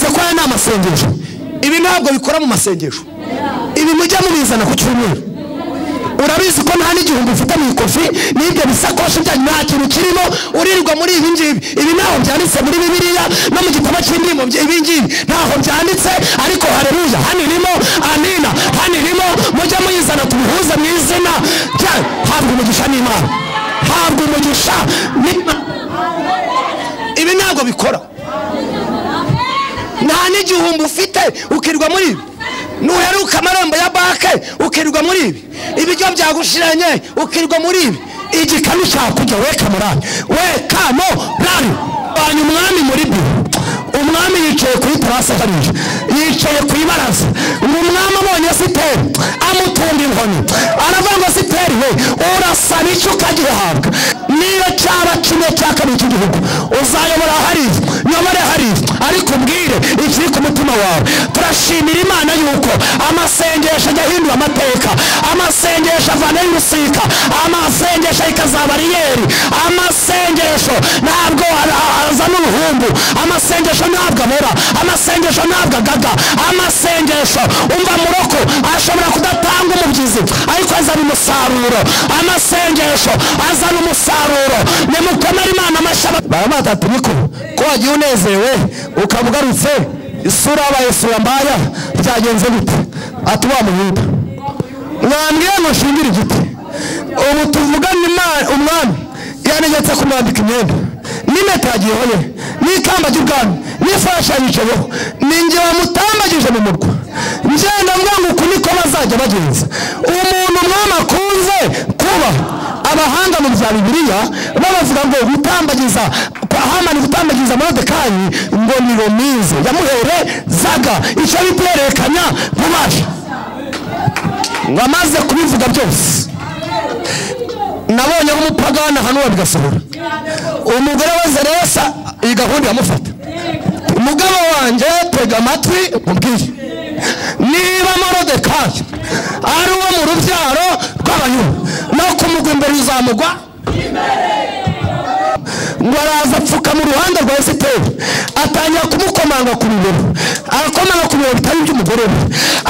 mwumvise ko aya ni amasengesho. Ibi ntabwo bikora mu masengesho. Ibi mujya mubizana ku cyumweru. Urabizi ko nta n'igihumbi ufite mu ikofi n'ibyo bisakoshi byanyu nta kintu kirimo, uririrwa muri ibi ngibi. Ibi ntaho byanditse muri Bibiliya no mu gitabo cy'indirimbo. Ibi ngibi ntaho byanditse, ariko haleluya, hano irimo, amina, hano irimo. Mujya muyizana tubihuze mu izina rya habwa umugisha n'Imana, habwa umugisha n'Imana. Ibi ntabwo bikora. Nta n'igihumbi ufite ukirwa muri ibi. Nuheruka amarembo ya bake ukirwa muri ibi. Ibiryo byagushiranye ukirwa muri ibi. Igikanu cyakujya weka murani, weka mo rani. Banya umwami muri bi. Umwami yicaye kuri terase hariya, yicaye ku ibaraza. Umwami abonye Esiteri amutunga inkoni, aravuga ngo Esiteri we urasaba icyo ukagihabwa. Niyo cyaba kimwe cya kabiri cy'igihugu uzayobora hariya, nyobore hariya, ariko ubwire ikiri ku mutima wawe. Turashimira Imana yuko amasengesho ajya ahindura amateka, amasengesho avanaho urusika, amasengesho ikazaba bariyeri, amasengesho ntabwo azana uruhumbu, amasengesho ntabwo abora, amasengesho ntabwo agaga, amasengesho umva muroko ashobora kudatanga umubyizi ariko azana umusaruro. Amasengesho azana umusaruro. Nimukomere Imana amashyi. Baramata niko ko wagiye unezerewe ukabugarutse isura yabaye isura mbaya, byagenze gute? Ati wa muhunda mwambwiye ngo shingire igiti. Ubu tuvugana Imana, umwami yanegetse kumwambika imyenda n'impeta yagiyeho ye n'ikamba ry'ubwami n'ifasha yicayeho. Ninjye wamutambagije mu murwa, ngenda mvuga ngo uku niko bazajya bagenza umuntu umwami akunze kuba. Abahanga mu bya Bibiliya bavuga ngo gutambagiza Hamani, gutambagiza Moridekayi ngo ni romize yamuherezaga icyo biterekanya bubasha. Ngo amaze kubivuga byose, nabonye nk'umupagana hano bigasohora. Umugore we Zeresa iyi gahunda yamufata. Umugabo wanjye tega amatwi mubwire, niba Moridekayi ari uwo mu rubyaro rw'Abayuda, no kumugwa imbere uzamugwa imbere. Ngo araza apfuka mu ruhande rwa Esiteri, atangira kumukomanga ku bibero, arakomanga ku bibero bitari by'umugore we,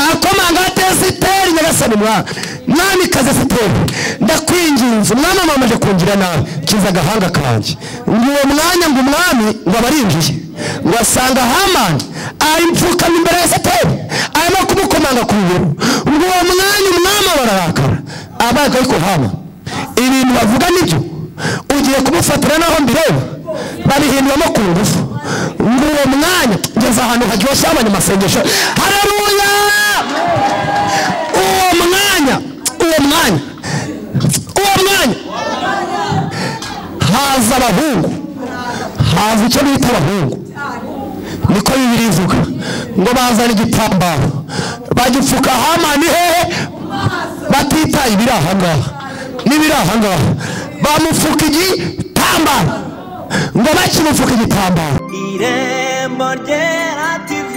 arakomanga ati Esiteri nyagasani mwami kaze Esiteri ndakwinginze, umwami amamaje kungira nabi, kiza agahanga kanjye. Ngo uwo mwanya ngo umwami ngo abarinjiye, ngo asanga Hamani ari mpfukama imbere ya Esiteri arimo kumukomanga ku bibero. Ngo uwo mwanya umwami bararakara, abaga ariko Hama ibintu bavuga nibyo ugiye kumufatira naho mbireba, babihinduramo ku ngufu. Ngo uwo mwanya ngeze ahantu haryoshye abanyamasengesho, haleluya. Uwo mwanya haza abahungu, haza icyo bita abahungu, niko Bibiliya ivuga. Ngo bazana igitambaro bagipfuka Hamani hehe, batitaye ibiri ahangaha n'ibiri ahangaha, bamufuka igitambaro. Ngo bakimufuka igitambaro. Irembo Ryera TV,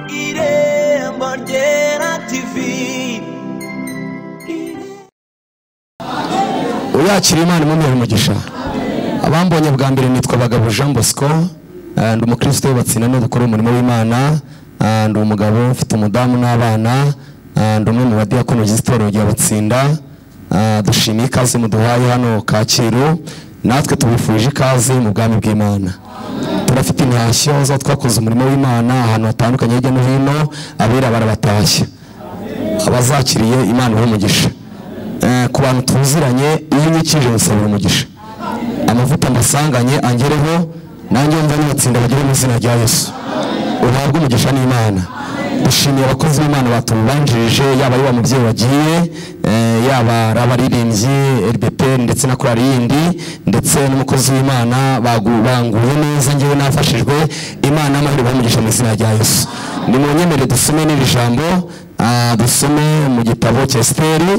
Irembo Ryera TV. Uyakira Imana imumuhe umugisha. Abambonye bwa mbere nitwa Bagabo Jean Bosco, ndi umukristo yubatsina no dukora umurimo w'Imana. Ndi umugabo mfite umudamu n'abana, ndi umwe mu badiyakono b'Itorero rya Batsinda. Dushimiye ikaze muduhaye hano Kacyiru, natwe tubifurije ikaze mu bwami bw'Imana. Turafite intashyo zo twakoze umurimo w'Imana ahantu hatandukanye hirya no hino, abera barabatashye, abazakiriye Imana ibahe umugisha. Ku bantu tuziranye iyo nyikije musabira umugisha, amavuta mbasanganye angereho, nanjye mva n'Batsinda bagire mu izina rya Yesu, uhabwe umugisha n'Imana. Dushimiye abakozi b'Imana batubanjirije, yaba ari wa mubyeyi wagiye, yaba abaririmbyi RBP ndetse na korali yindi, ndetse n'umukozi w'Imana banguye neza, ngewe nafashijwe. Imana amahoro bamugisha mu izina rya Yesu. Ni mu nyemere dusome n'iri jambo, dusome mu gitabo cya Esiteri,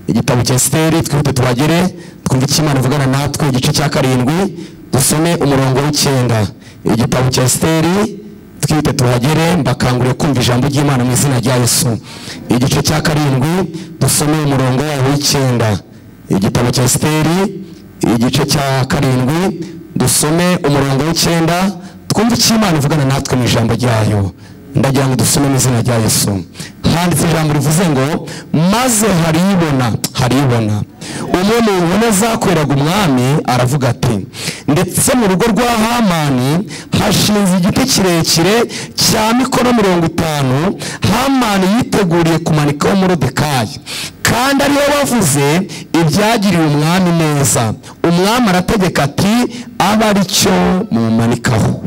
igitabo cya Esiteri twite tuhagere twumva icyo Imana ivugana natwe, igice cya 7 dusome umurongo w'9. Igitabo cya Esiteri twite tuhagere, mbakanguriye kumva ijambo ry'Imana mu izina rya Yesu. Igice cya 7 dusome umurongo w'9. Igitabo cya Esiteri igice cya 7 dusome umurongo w'9, twumve icyo Imana ivugana natwe mu ijambo ryayo. Ndagira ngo dusome mu izina rya Yesu. Handitse ijambo rivuze ngo maze haribona umwe mu nkone zakweraga umwami aravuga ati, ndetse mu rugo rwa Hamani hashinze igiti kirekire cya mikono 50 Hamani yiteguriye kumanikaho Moridekayi, kandi ariyo bavuze ibyagiriye umwami neza. Umwami arategeka ati abe ari cyo mumanikaho.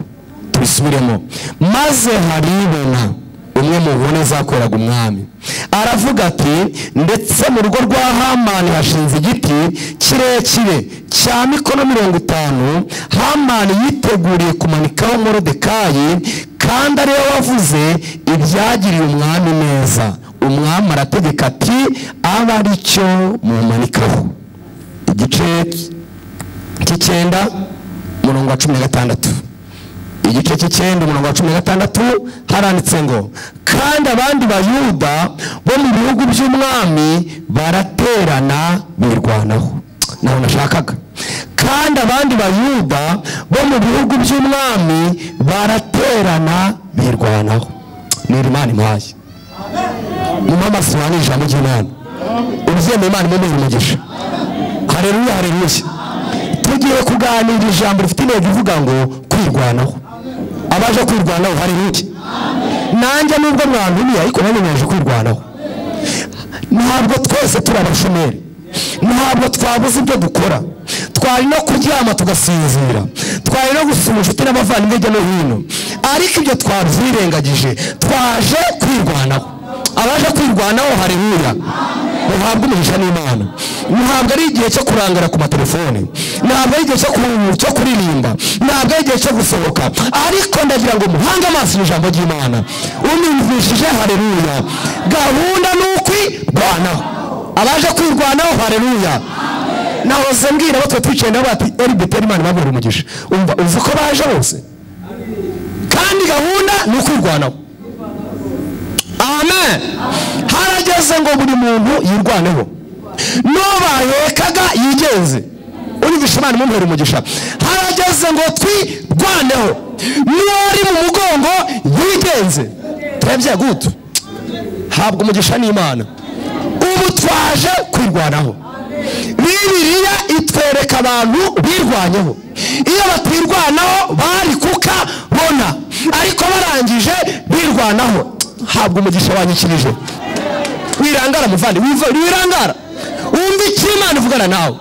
Tubisubiremo. Maze haribona umwe mu nkone zakweraga umwami aravuga ati, ndetse mu rugo rwa Hamani hashinze igiti kirekire cya mikono 50 Hamani yiteguriye kumanikaho Moridekayi, kandi ariyo wavuze ibyagiriye umwami neza. Umwami arategeka ati abe ari cyo mumanikaho. Igice cy'Icyenda umurongo wa 16. Igice cy'Icyenda umurongo wa 16 haranditse ngo, kandi abandi bayuda bo mu bihugu by'umwami baraterana birwanaho. Naho nashakaga, kandi abandi bayuda bo mu bihugu by'umwami baraterana birwanaho. Ni Imana impaye. Mama siwani ijambo ry'Imana. Ubyemeye Imana imumere umugisha. Haleluya, haleluya. Tugiye kuganira ijambo rifite intego ivuga ngo kwirwanaho. Abaje kwirwanaho haleluya. Nanjye nubwo mwandumiye ariko nanjye naje kwirwanaho. Ntabwo twese turi abashomeri, ntabwo twabuze ibyo dukora. Twari no kuryama tugasinzira, twari no gusura inshuti n'abavandimwe hirya no hino, ariko ibyo twabyirengagije. Twaje kwirwanaho. Abaje kwirwanaho haleluya, muhabwe umugisha n'Imana. Ntabwo ari igihe cyo kurangara ku matelefone, ntabwo ari igihe cyo kuririmba, ntabwo ari igihe cyo gusohoka, ariko ndagira ngo muhange amaso n'ijambo ry'Imana. Unumvishije haleluya. Gahunda ni ukwirwanaho. Abaje kwirwanaho haleluya. Nahoze mbwira abo twicaye nabo bati Elibeteri Imana babura umugisha. Umva uzi ko baje bose, kandi gahunda ni ukwirwanaho. Amen. Harageze ngo buri muntu yirwaneho, n'ubayekaga yigenze. Urumvisha Imana imumere umugisha. Harageze ngo twirwaneho, n'uri mu mugongo yigenze. Turebye gutu habwa umugisha n'Imana. Ubu twaje kwirwanaho. Bibiliya itwereka abantu birwanyeho. Iyo batirwanaho bari kukabona, ariko barangije birwanaho. Habwa umugisha wanyikirije. Wirangara muvandi, wirangara. Umva icyo Imana ivugana nawe.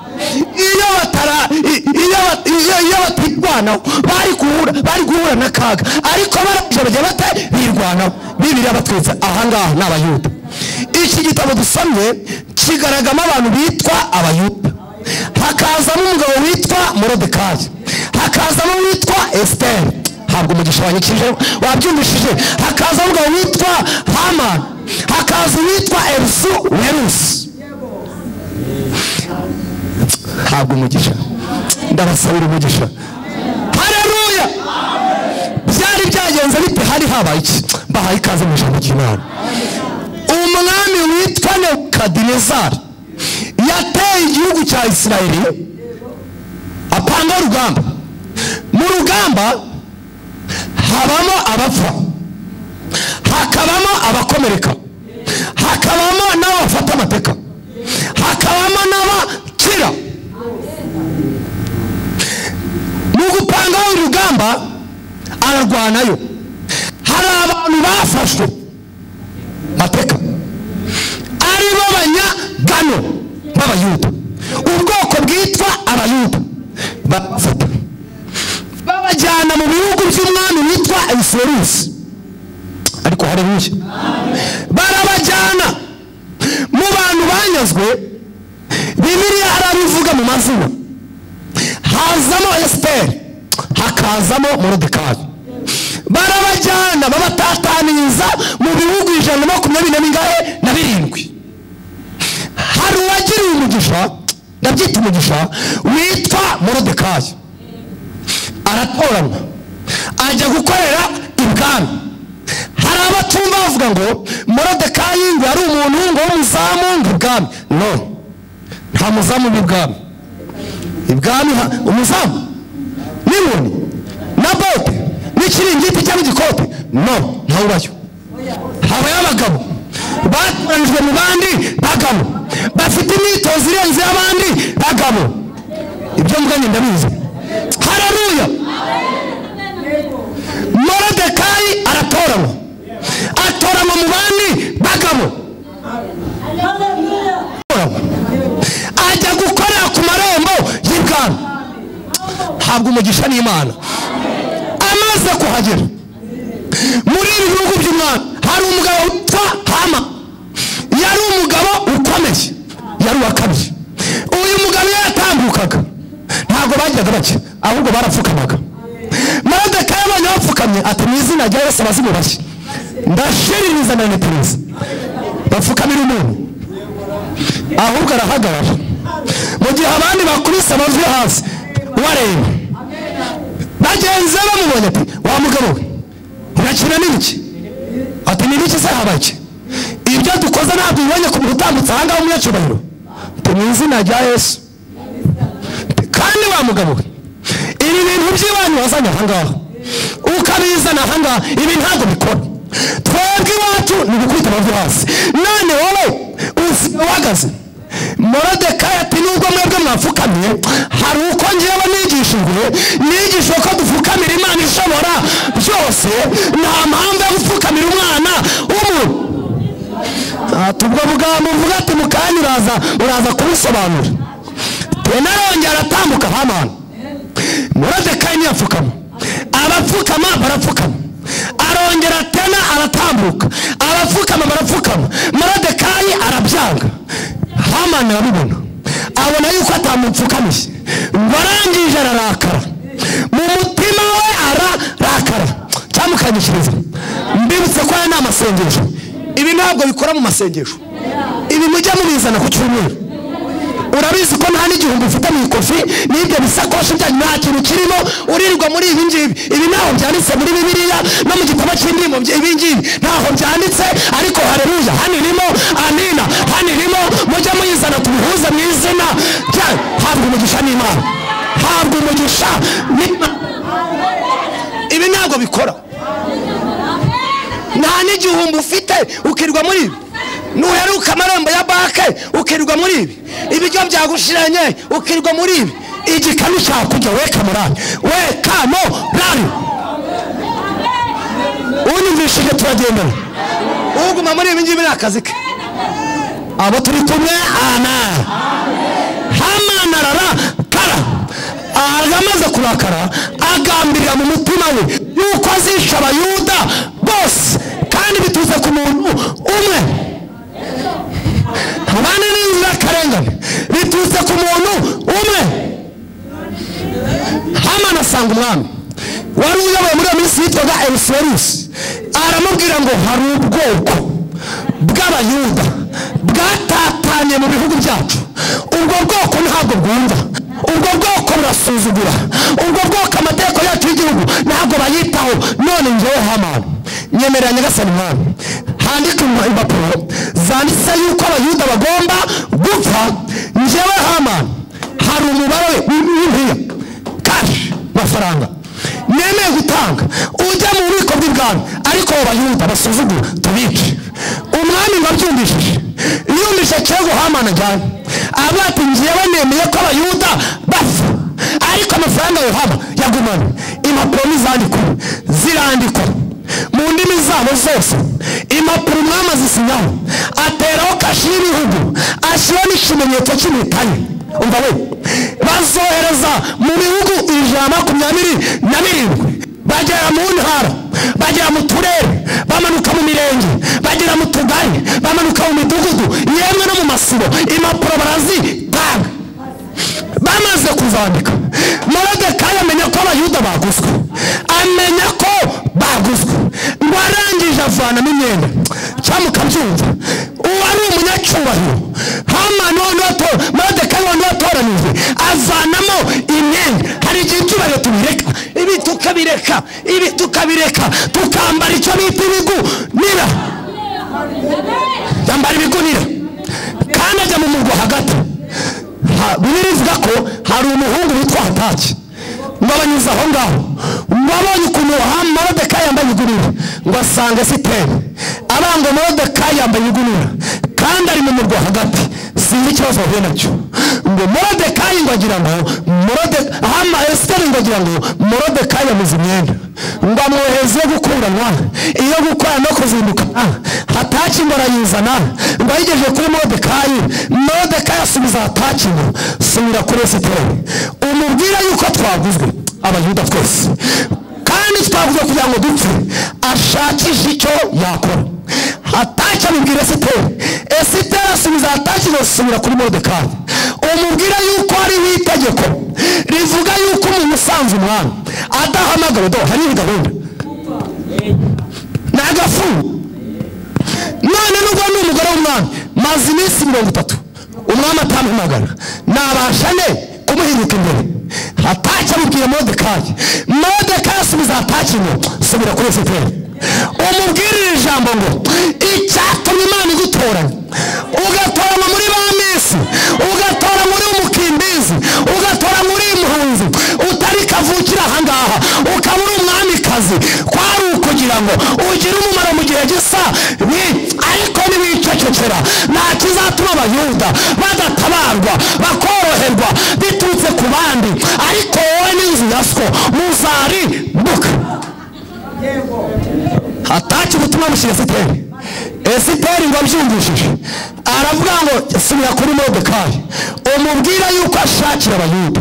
Iyo batirwanaho bari guhura n'akaga, ariko barangije bagiye bate birwanaho. Bibiliya batwitse ahangaha n'Abayuda. Iki gitabo dusomye kigaragamo abantu bitwa Abayuda. Hakazamo umugabo witwa Moridekayi, hakazamo witwa Esiteri. Habwa umugisha wanyikirije wabyumvishije. Hakaza umugabo witwa Hamani, hakaza witwa Erusi. Habwa umugisha. Ndabasabira umugisha. Haleluya. Byari byagenze bite? Hari habaye iki? Bahaye ikaze mu ijambo ry'Imana. Umwami witwa Nebukadinezari yateye igihugu cya Isirayeli, apanga urugamba. Mu rugamba habamo abapfa, hakabamo abakomereka, hakabamo n'abafata amateka, hakabamo n'abakira. Mu gupanga urugamba ararwanayo. Hari abantu bafashwe mateka ari bo banyagano b'Abayuda, ubwoko bwitwa Abayuda. Bafata babajyana mu bihugu by'umwami witwa Efurusi. Ariko haleluya. Barabajyana mu bantu banyazwe. Bibiliya arabivuga mu mazina. Hazamo Esiteri, hakazamo Moridekayi. Barabajyana babatataniza mu bihugu 127. Hari uwagiriye umugisha, ndabyita umugisha, witwa Moridekayi. Aratoranywa ajya gukorera ibwami. Hari abatumva bavuga ngo Moridekayi ngo ari umuntu ngo w'umuzamu w'ibwami. No, nta muzamu w'ibwami. Ibwami umuzamu n'inkoni na bote ikiringiti cyangwa igikote, no, ntawubayo. Habayo abagabo batoranijwe mu bandi bagabo, bafite imyitozo irenze y'abandi bagabo. Ibyo mbwanye ndabizi. Haleluya. Moridekayi aratoranywa, atoranywa mu bandi bagabo, ajya gukorera ku marembo y'ibwami. Habwa umugisha n'Imana. Amaze kuhagera muri ibi bihugu by'umwami, hari umugabo witwa Hama. Yari umugabo ukomeye, yari uwa kabiri. Uyu mugabo yatambukaga ntabwo bajyaga bake, ahubwo barapfukamaga. Moridekayi abonye bapfukamye ati mu izina rya Yesu abazimubashye ndashiririza na netereza. Bapfukamira umuntu, ahubwo arahagarara. Mu gihe abandi bakubise amavi hasi wareba, bagenzi be bamubonye ati wa mugabo we urakina n'iki? Ati ni iki se habaye? Ibyo dukoze ntabwo ubonye ku mutambutse aha ngaha umunyacyubahiro? Ati mu izina rya Yesu. Kandi wa mugabo we ibi bintu by'iwanyu wazanye aha ngaha ukabizana aha ngaha, ibi ntabwo bikora. Twebwe iwacu ni gukubita amavi hasi, none wowe uhagaze. Moridekayi ati nubwo mwebwe mwapfukamye, hari uko ngewe nigishijwe ko dupfukamira Imana ishobora byose, nta mpamvu yo gupfukamira umwana w'umuntu. Ubwo bugambo uvuga ati mukanya uraza kubisobanura. Tena arongera aratambuka Hamani. Moridekayi ntiyapfukama, abapfukama barapfukama. Arongera tena aratambuka, abapfukama barapfukama. Moridekayi arabyanga. Hamani arabibona, abona yuko atamupfukamishe, barangije ararakara. Mu mutima we ararakara. Cyamukanyishiriza, mbibutse ko aya ni amasengesho. Ibi ntabwo bikora mu masengesho, ibi mujya mubizana ku cyumweru. Urabizi ko nta n'igihumbi ufite mu ikofi n'ibyo bisakoshi byanyu nta kintu kirimo, uririrwa muri ibi ngibi. Ibi ntaho byanditse muri Bibiliya no mu gitabo cy'indirimbo. Ibi ngibi ntaho byanditse, ariko haleluya, hano irimo, amina, hano irimo. Mujya muyizana tubihuze mu izina ryayo. Habwa umugisha n'Imana, habwa umugisha n'Imana. Ibi ntabwo bikora. Nta n'igihumbi ufite ukirwa muri ibi. Nuheruka amarembo ya bake ukirwa muri ibi. Ibiryo byagushiranye ukirwa muri ibi. Igikanu cyakujya weka morani, weka morani. Unyumvishije turagendana, uguma muri ibi ngibi ni akazi ke. Abo turi kumwe, amen. Hamani ararakara, amaze kurakara agambirira mu mutima we yuko azisha Abayuda bose, kandi bituze ku muntu umwe. Abandi n'inzirakarengane bituze ku muntu umwe. Hamani asanga umwami wari uyoboye muri iyo minsi yitwaga Ahasuwerusi, aramubwira ngo hari ubwoko bw'Abayuda bwatatanye mu bihugu byacu. Ubwo bwoko ntabwo bwumva, ubwo bwoko burasuzugura, ubwo bwoko amategeko yacu y'igihugu ntabwo bayitaho. None njyewe Hamani nyemerera nyagasani mwami, handika impapuro zanditse yuko Abayuda bagomba gupfa. Njyewe Hamani hari umubare w'impiya kashi mafaranga nemeye gutanga, ujya mu bubiko bw'ibwami, ariko abo Bayuda basuzugura tubice. Umwami ngo abyumvishije, yumvise cyego Hamani ajyana, avuga ati njyewe nemeye ko Abayuda bapfa, ariko amafaranga yo Hamani yagumana. Impapuro n'izandikwa zirandikwa mu ndimi zabo zose. Impapuro umwami azisinyaho, ateraho kashi y'ibihugu, ashyiraho n'ikimenyetso cy'imitani. Umva we, bazohereza mu bihugu 127, bagera mu ntara, bagera mu turere, bamanuka mu mirenge, bagera mu tugari, bamanuka mu midugudu, yemwe no mu masibo. Impapuro barazitanga. Bamaze kuzandika, Moridekayi amenya ko Abayuda baguzwe, amenya ko baguzwe. Ngo arangije avanamo imyenda. Cyamukabyumva, uwari umunyacyubahiro Hamani Moridekayi wandi watoranijwe avanamo imyenda. Hari igihe icyubahiro tubireka, ibi tukabireka, tukambara icyo bita ibigunira. Yambara ibigunira kandi ajya mu murwa hagati. Bibiliya ivuga ko hari umuhungu witwa Hataki, ngo abanyuze aho ngaho ngo abonye ukuntu Moridekayi yambaye igunira ngo asanga Esiteri abanga Moridekayi yambaye igunira kandi ari mu murwa hagati sinzi ikibazo ahuye nacyo ngo Moridekayi ngo agira ngo Esiteri ngo agira ngo Moridekayi yamuze imyenda ngo amwohereze gukuranwa iyo gukora no kuzinduka Hataki ngo arayizana ngo ayigejeje kuri Moridekayi asubiza Hataki ngo subira kuri Esiteri umubwira yuko twaguzwe abayuda twese kandi twavuze kugira ngo dupfe ashakisha icyo yakora Hataki abibwira Esiteri asubiza Hataki ngo subira kuri Moridekayi umubwira yuko ari itegeko rivuga yuko umuntu usanze umwami adahamagara do hari gahunda nagafu none nubwo ni umugore w'umwami maze iminsi 30 umwami atamuhamagara nabasha ne kumuhinduka imbere Hataki abibwira Moridekayi asubiza Hataki ngo subira kuri Esiteri umubwirira ijambo ngo icyatumye Imana igutoranya ugatoranywa muri ba Misi ugatora muri umukimbizi ugatora muri impunzi utari kavukira ahangaha ukaba uri umwamikazi kwari ukugira ngo ugire umumaro mu gihe gisa ariko nibicecekera nta kizatuma abayuda badatabarwa bakoroherwa biturutse ku bandi ariko wowe n'inzu ya so muzari buka Hataki ubutumwa mushyira Esiteri ngo abyumvishije aravuga ngo subira kuri Moridekayi umubwira yuko ashakira abayuda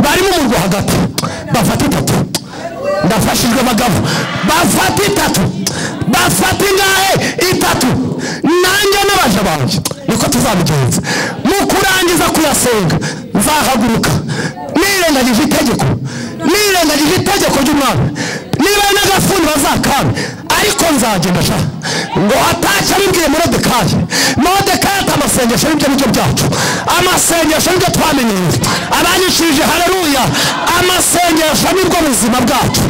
bari mu murwa hagati bafata 3 ndafashijwe abagabo bafata 3 bafata ingahe 3 nanjye n'abaje banje niko tuzabigenza mu kurangiza kuyasenga nzahaguruka nirengagije itegeko ry'umwami niba n'agafuni bazakana ariko nzagenda sha ngo Hataki abibwiye Moridekayi atamasengesho n'ibyo byacu amasengesho n'ibyo twamenyeye abanyishije haleluya amasengesho nibwo buzima bwacu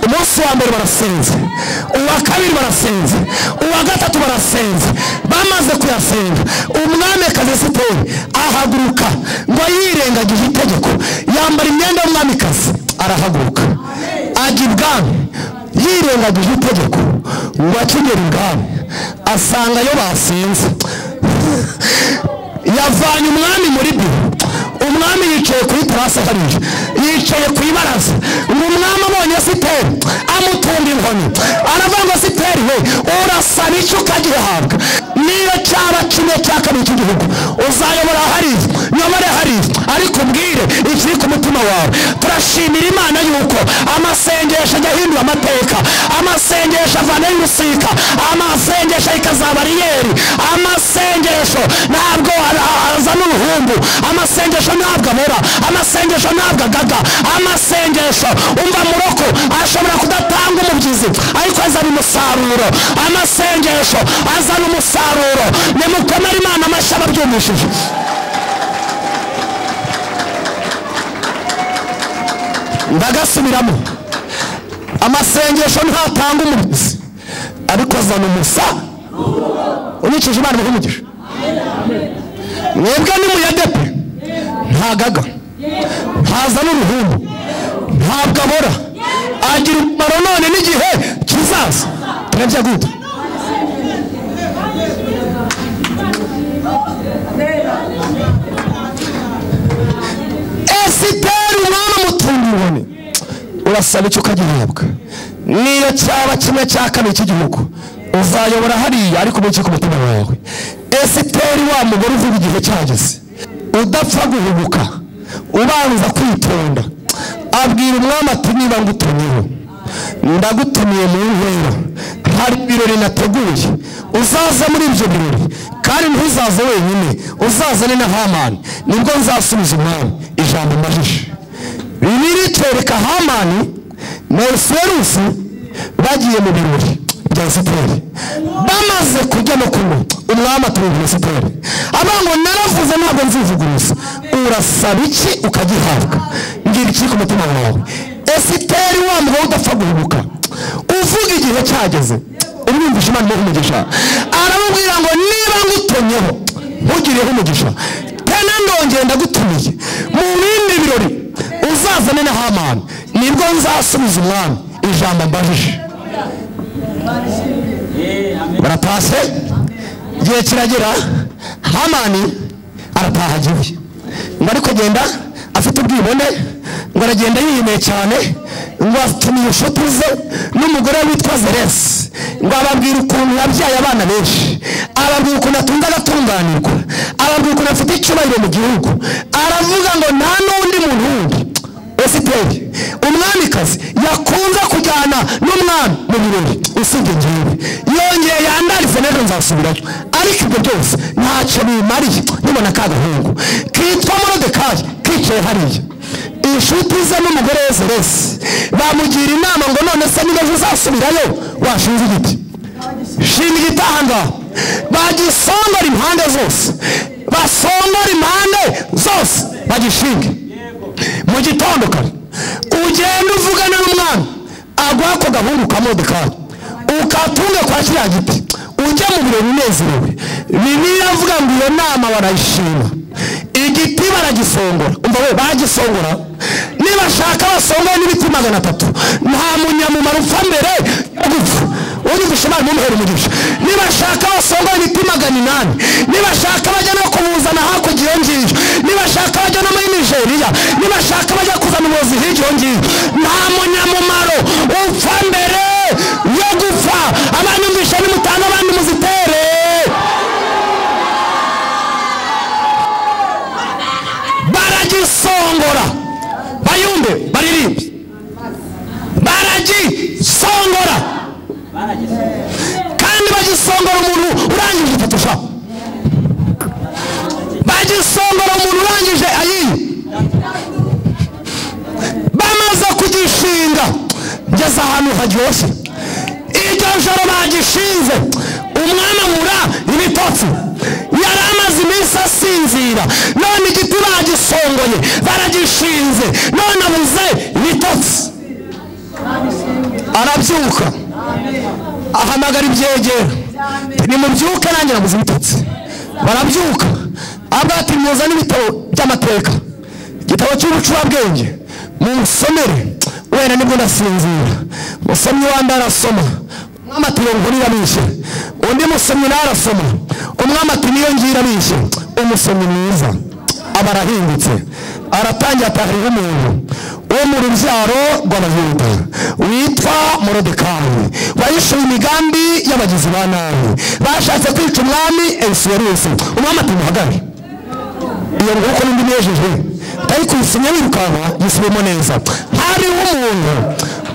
umunsi wa mbere barasenze uwa kabiri barasenze uwa gatatu barasenze bamaze kuyasenga umwamikazi Esiteri ahaguruka ngo yirengagije itegeko yambara imyenda y'umwamikazi arahaguruka ajya ibwami yirengagije itegeko ngo akigera ibwami asanga yo basenze yavanye umwami muri biro umwami yicaye kuri terase hariya yicaye ku ibaraza ngo umwami abonye Esiteri amutunga inkoni aravuga ngo Esiteri we urasaba icyo ukagihabwa niyo cyaba kimwe cya kabiri cy'igihugu uzayobora hariya nyobore hariya ariko ubwire ikiri ku mutima wawe turashimira Imana yuko amasengesho ajya ahindura amateka amasengesho avanayo urusika amasengesho ikazaba bariyeri amasengesho ntabwo azana uruhumbu amasengesho ntabwo abora amasengesho ntabwo agaga amasengesho umva muroko ashobora kudatanga umubyizi ariko azana umusaruro amasengesho azana umusaruro nimukomere Imana amashyi ababyumvishije ndagasubiramo amasengesho ntatanga umubyizi ariko azana unyikije Imana umugisha mwebwe nimuyadepe ntagaga ntazana uruhumbu ntabwo abora agira umumaro none n'igihe kizaza turabya gute Esiteri umwana mutungibone urasaba icyo ukagihabwa niyo cyaba kimwe cya kabiri cy'igihugu uzayobora hariya ariko mu ku mutima wawe Esiteri wa mugore uvuga igihe cyageze udapfa guhubuka ubanza kwitonda abwira umwami ati niba ngutumyeho ndagutumiye mu nkera hari ibirori nateguye uzaza muri ibyo birori kandi ntuzaze wenyine uzazane na Hamani nibwo nzasubiza umwami ijambo mbajije Bibiliya itwereka Hamani na Esiterusi bagiye mu birori bya Esiteri bamaze kujya no kunywa umwami atumvira Esiteri abango naravuze ntabwo nzivuguruza urasaba iki ukagihabwa ngira iki ku mutima wawe Esiteri wa mugabo udapfa guhubuka uvuga igihe cyageze umwumvisha Imana umugisha aramubwira ngo niba ngutonyeho ntugireho umugisha tena ndongeye ndagutumiye mu bindi birori uzazane na Hamani nibwo nzasubiza umwami ijambo mbajije. Baratashye, igihe kiragera, Hamani arataha agiye. Ngo ariko agenda afite ubwibone, ngo aragenda yiyemeye cyane, ngo atumiye inshuti ze n'umugore witwa Zeresi, ngo ababwira ukuntu yabyaye abana benshi, ababwira ukuntu atunga agatunganirwa, ababwira ukuntu afite icyubahiro mu gihugu. Aravuga ngo nta n'undi muntu wundi Esiteri umwamikazi yakunze kujyana n'umwami mu birori usibye njyewe. Yongeye yandarize n'ejo nzasubirayo, ariko ibyo byose ntacyo bimariye. nibona ka gahungu kitwa Morodekayi kicaye hariya, inshuti ze n'umugore we Zeresi bamugira inama ngo none se niba uzasubirayo washinze igiti, shinga igiti aha ngaha. Bagisongora impande zose, basongora impande zose bagishinge. Mu gitondo kare ugenda uvugana n'umwami aguha ako gahungu ka Morodekayi, ukatunga kwa kiriya giti, ujya mu birori unezerewe. Bibiliya avuga ngo iyo nama barayishima. Igiti baragisongora, umva we bagisongora, nibashaka basongora n'ibiti 300. Nta munyamumaro upfa mbere yo gupfa, unyumvishe Imana mumuhere umugisha. Nibashaka basongora ibiti 800, nibashaka bajya no kumuzana hakurya iyo ngiyo, nibashaka bajya no muri Nigeria, nibashaka bajya kuzana umuyobozi hirya iyo ngiyo. Nta munyamumaro upfa mbere yo gupfa. Abanyumvishe nimutanga abandi muzitere. Baragisongora, bayumbe baririmbe, baragisongora. Kandi bagisongora umuntu urangije ifoto, bagisongora umuntu urangije ayiye. Bamaze kugishinga, ngeze ahantu haryoshye. Iryo joro bagishinze, umwami amura ibitotsi, yari amaze iminsi asinzira. None igiti bagisongoye, baragishinze, none abuze ibitotsi. Arabyuka, ahamagara ibyegera, nimubyuke nanjye nabuze ibitotsi. Barabyuka, avuga ati muzane ibitabo by'amateka, igitabo cy'ubucurabwenge munsomere, wenda nibwo ndasinzira. Musomyi wandi arasoma, umwami ati iyo nkuru irabishe. Undi musomyi nawe arasoma, umwami ati niyo ngira bishe. Umusomyi mwiza aba arahindutse, aratangira atahiriho umuntu wo mu rubyaro rw'Abayuda witwa Morodekayi, wahishuye imigambi y'abagizi ba nabi, bashatse kwica umwami Ahasuwerusi. Umwami ati muhagarare, iyo nguko n'indi nejeje atari kuyisinya wirukanka, yisubemo neza. Hariho umuntu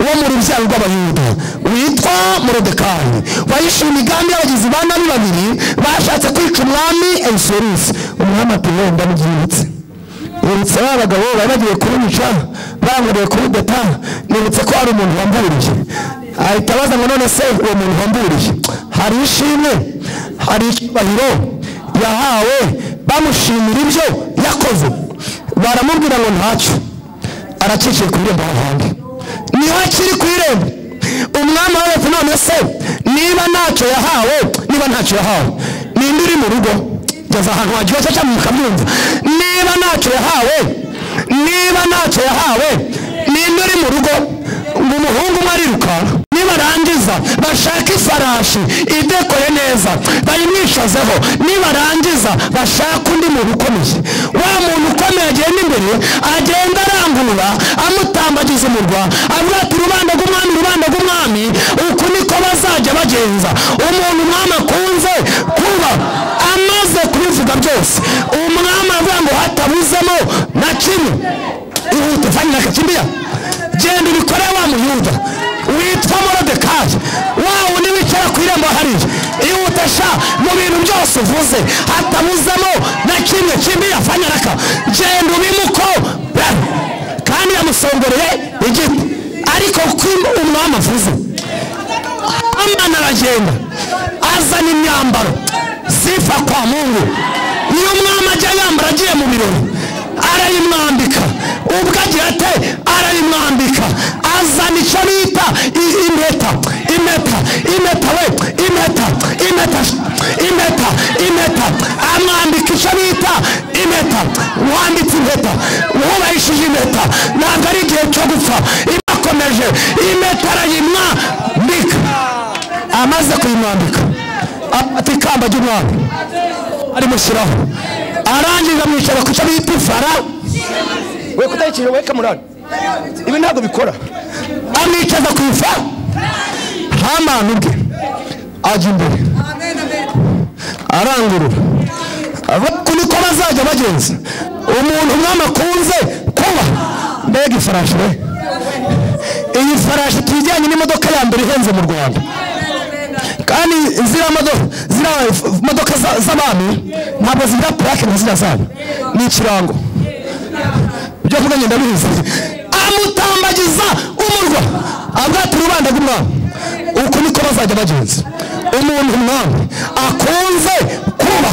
wo mu rubyaro rw'Abayuda witwa Morodekayi, wahishuye imigambi y'abagizi ba nabi babiri bashatse kwica umwami Ahasuwerusi. Umwami ati wenda mubyibutse, nibutse ba bagabo bari bagiye kubica, banguriye kubideta, nibutse ko hari umuntu wamburiye. Ahita abaza ngo none se uwo muntu wamburiye hari ishimwe, hari icyubahiro yahawe, bamushimira ibyo yakoze. Baramubwira ngo ntacyo, aracikiye ku irembo ahandi, niho akiri ku irembo. Umwami wese none se niba ntacyo yahawe, niba ntacyo yahawe, ninde uri mu rugo? Ngeze ahantu haryoshye cyane mukabyumva. Niba ntacyo yahawe, niba ntacyo yahawe, ninde uri mu rugo? Ngo umuhungu umwe ariruka, nibarangiza bashaka ifarashi idekoye neza bayimwishazeho, nibarangiza bashaka undi muntu ukomeye. Wa muntu ukomeye agenda imbere, agenda arangurura amutambagiza umurwa, avuga ati rubanda rw'umwami, rubanda rw'umwami. Uku niko bazajya bagenza umuntu umwami akunze kuba. Amaze kubivuga byose, umwami avuga ngo hatabuzemo na kimwe. Ihute fanya akakimbia, genda ubikore wa Muyuda witwa Morodekayi, wa undi wicara ku irembo hariya. Ihute sha, mu bintu byose uvuze hatabuzemo na kimwe. Kimbia fanya raka, genda ubimuko. Kandi yamusongoreye igiti, ariko umwami avuze, Hamani aragenda azana imyambaro sifa kwa Mungu. Niyo umwami ajya yambara agiye mu birori, arayimwambika. Ubwo agira ate arayimwambika, azana icyo bita impeta, impeta, impeta we, impeta, impeta, impeta, impeta, amwambika icyo bita impeta. wambitse impeta, wubahishije impeta, ntabwo ari igihe cyo gupfa. Irakomeje, impeta arayimwambika. Amaze kuyimwambika afata ikamba ry'umwami arimushyiraho, arangije amwicara ku cyo bita ifara. We kutayikije weka murari, ibi ntabwo bikora. Amwicaza ku ifa, Hamani ubwe ajya imbere arangurura. Uku niko bazajya bagenza umuntu umwami akunze kuba. Mbega ifarashi we, iyi farashi tujyanye n'imodoka ya mbere ihenze mu Rwanda, kandi ziriya modoka z'abami ntabwo zigira plaque nka ziriya zabo, ni ikirango. Ibyo kuvuga ngenda bizi. Amutambagiza umurwa, abwata urubanda rw'umwami. Uku niko bazajya bagenza umuntu umwami akunze kuba,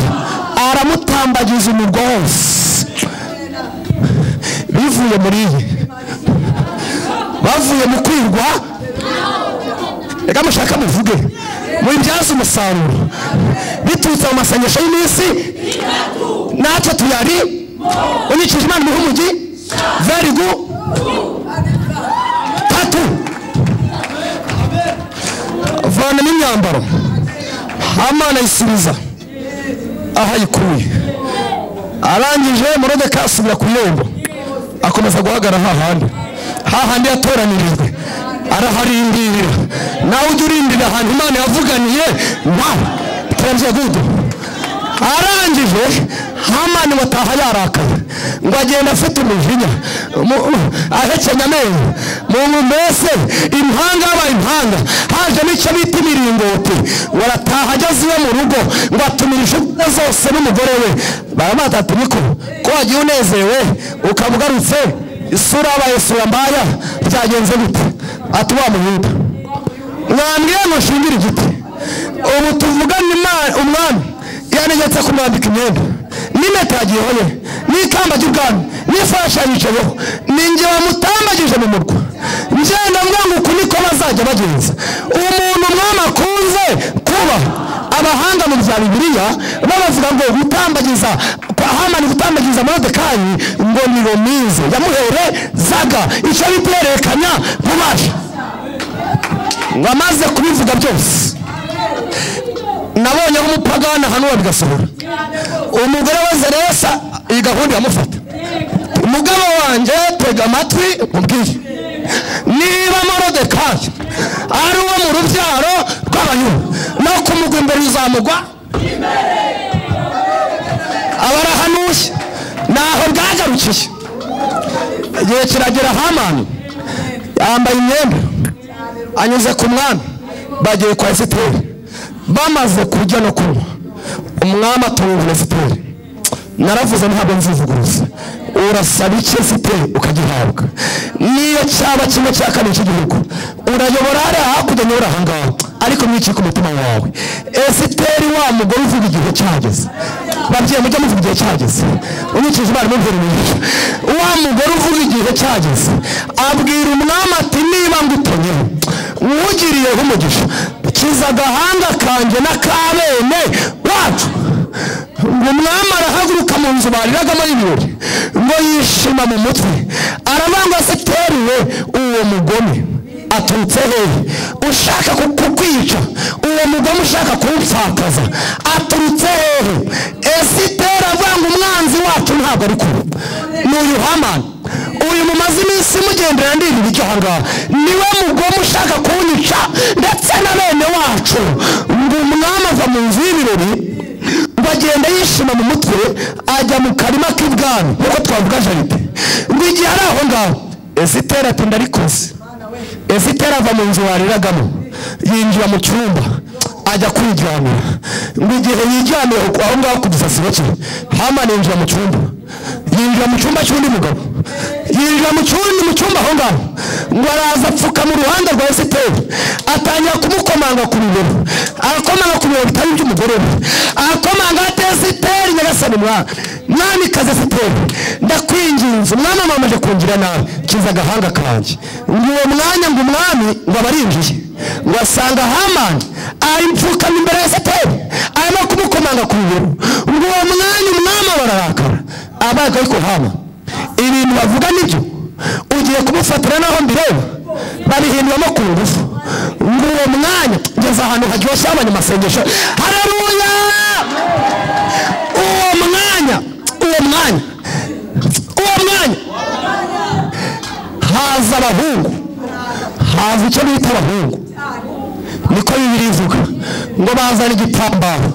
aramutambagiza umurwa wose. Bivuye muri iyi, bavuye mu kwirwa. Reka mushaka muvuge mubibyaza umusaruro biturutse mu masengesho y'iminsi natwe tuyari. Unyikije Imana mu umugi very good. Tatu, vana n'imyambaro. Hamani ayisubiza aho ayikuye. Arangije Moridekayi asubira ku irembo, akomeza guhagarara hahandi yatoranirijwe, araharindira. Nawe ujya urindira ahantu Imana yavuganiye nawe turamvye gudu. Arangije Hamani wataha yarakaye, ngo agenda afite umujinya, ahekenya amenyo. Mu mbese impanga yabaye impanga, haje n'icyo bita imiringoti. Warataha ageze iwe mu rugo, ngo atumira inshuti zose n'umugore we. Baramata ati niko ko wagiye unezerewe ukaba ugarutse, isura yabaye isura mbaya, byagenze gute? Ati wa Muyuda, mwambwiye ngo nshingire igiti. Ubu tuvugana umwami yanegetse kumwambika imyenda, n'impeta yagiyeho ye, n'ikamba ry'ubwami, n'ifarashi yayicayeho. Ninjye wamutambagije mu murwa. Ngenda mvuga ngo uku niko bazajya bagenza umuntu umwami akunze kuba. Abahanga mu bya Bibiliya bavuga ngo gutambagiza Hamani, gutambagiza Moridekayi ngo ni romize yamuherezaga icyo biterekanya nk'ubasha. Ngo amaze kubivuga byose, nabonye nk'umupagani ahanura bigasohora. Umugore we Zeresa iyi gahunda yamufata. Umugabo wanjye tega amatwi ubwiye, niba Moridekayi ari uwo mu rubyaro rw'Abayuda, no kumugwa imbere uzamugwa abarahanuye. Naho bwagarukiye. Igihe kiragera, Hamani yambaye imyenda anyuze ku mwami, bagiye kwa Esiteri. Bamaze kurya no kunywa, umwami atunga Esiteri. Naravuze ntabwo nzivuguruza, urasaba iki Esiteri ukagihabwa. Niyo cyaba kimwe cya kane cy'igihugu, urayobora hariya hakurya nyura ahangaha, ariko mwiki ku mutima wawe. Esiteri wa mugore uvuga igihe cyageze. Babyeyi mujya muvuga igihe cyageze. Unyikije Imana mubwira umugisha. Wa mugore uvuga igihe cyageze abwira umwami ati niba ngutonyeho wugiriyeho umugisha, kiza agahanga kanjye n'akabene wacu. Ngo umwami arahaguruka mu nzu bariragamo y'ibirori, ngo yishima mu mutwe. Aravuga Esiteri we, uwo mugome aturutse hehe ushaka kukwica? Uwo mugome ushaka kumfakaza aturutse hehe? Esiteri avuga ngo umwanzi wacu ntabwo ari kure, ni uyu Hamani. Uyu mumaze iminsi mugendera ndindi bijya ahangaha, niwe mugome ushaka kunyica ndetse na bene wacu. Ngo umwami ava mu nzu y'ibirori, ngo agenda yishima mu mutwe, ajya mu karima k'ibwami nk'uko twavuga jaride. Ngo igihe ari aho ngaho, Esiteri ati ndarikoze. Esiteri ava mu nzu wariragamo, yinjira mu cyumba, ajya kwiryamira. Ngo igihe yijyamiye aho ngaho ku gisasiro cye, Hamani yinjira mu cyumba, yinjira mu cyumba cy'undi mugabo, yinjira mu cyumba aho ngaho. Ngo araza apfuka mu ruhande rwa Esiteri, atangira kumukomanga ku bibero. Arakomanga ku bibero bitari by'umugore we, arakomanga ati Esiteri nyagasani mwamikazi Esiteri, ndakwinginze umwami amamaje kungira nabi, kiza agahanga kanjye. Ngo uwo mwanya ngo umwami ngo abarinjiye, ngo asanga Hamani ari mfukama imbere ya Esiteri arimo kumukomanga ku bibero. Ngo uwo mwanya umwami bararakara, abaga ariko hama ibintu bavuga nibyo ugiye kumufatira naho mbireba babihinduramo ku ngufu ngo uwo mwanya ngeze ahantu haryoshye abanyamasengesho haleluya uwo mwanya haza abahungu haza icyo bita abahungu niko Bibiliya ivuga ngo bazana igitambaro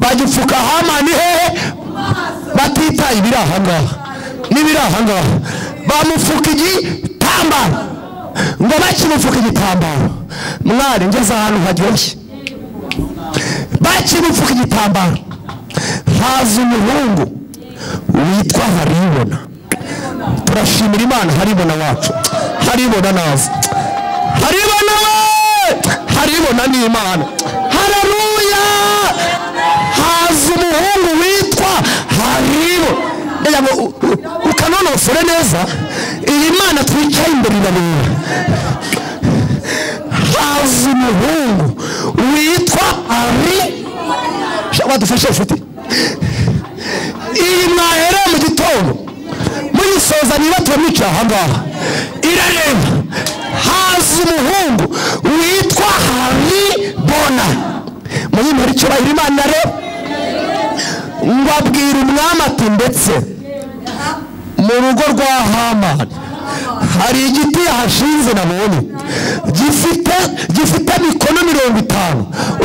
bagipfuka Hamani hehe batitaye ibiri ahangaha n'ibiri ahangaha bamufuka igitambaro ngo bakimufuka igitambaro mwari ngeze ahantu haryoshye bakimufuka igitambaro haza umuhungu witwa Haribona turashimira Imana Haribona wacu Haribona naza Haribona Haribona ni Imana haleluya haza umuhungu witwa Haribona ukanonosore neza iyi Mana twicaye imbere irareba haza umuhungu witwa wadufashe ufite iyi mwahereye mu gitondo muyisoza niba tumica ahangaha irareba haza umuhungu witwa Haribona muyimara icyo bahira Imana rero ngo abwira umwami ati ndetse mu rugo rwa Hamani hari igiti yahashinze nabonye gifite mikono 50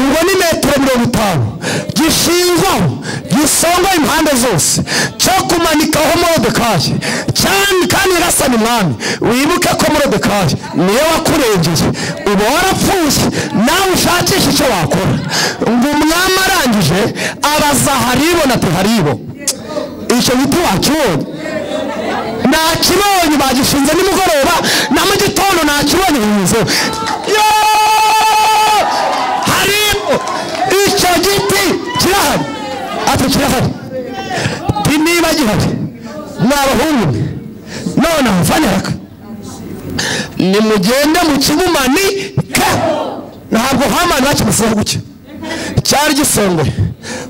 ubwo ni metero 50 gishinzwe gisonga impande zose cyo kumanikaho Moridekayi cyane kandi rasani mwami wibuke ko Moridekayi niyo wakurengeye uba warapfuye nawe ushakisha icyo wakora ngo umwami arangije abaza Haribona ati Haribo icyo giti wakibonye nakibonye bagishinze nimugoroba na mu gitondo nakibonye inzo Haribo icyo giti kirahari ati kirahari niba gihari n'abahungu none mfaniraka nimugende mu kibumanika ntabwo Hamani bakimufuha guke cyari gisongoye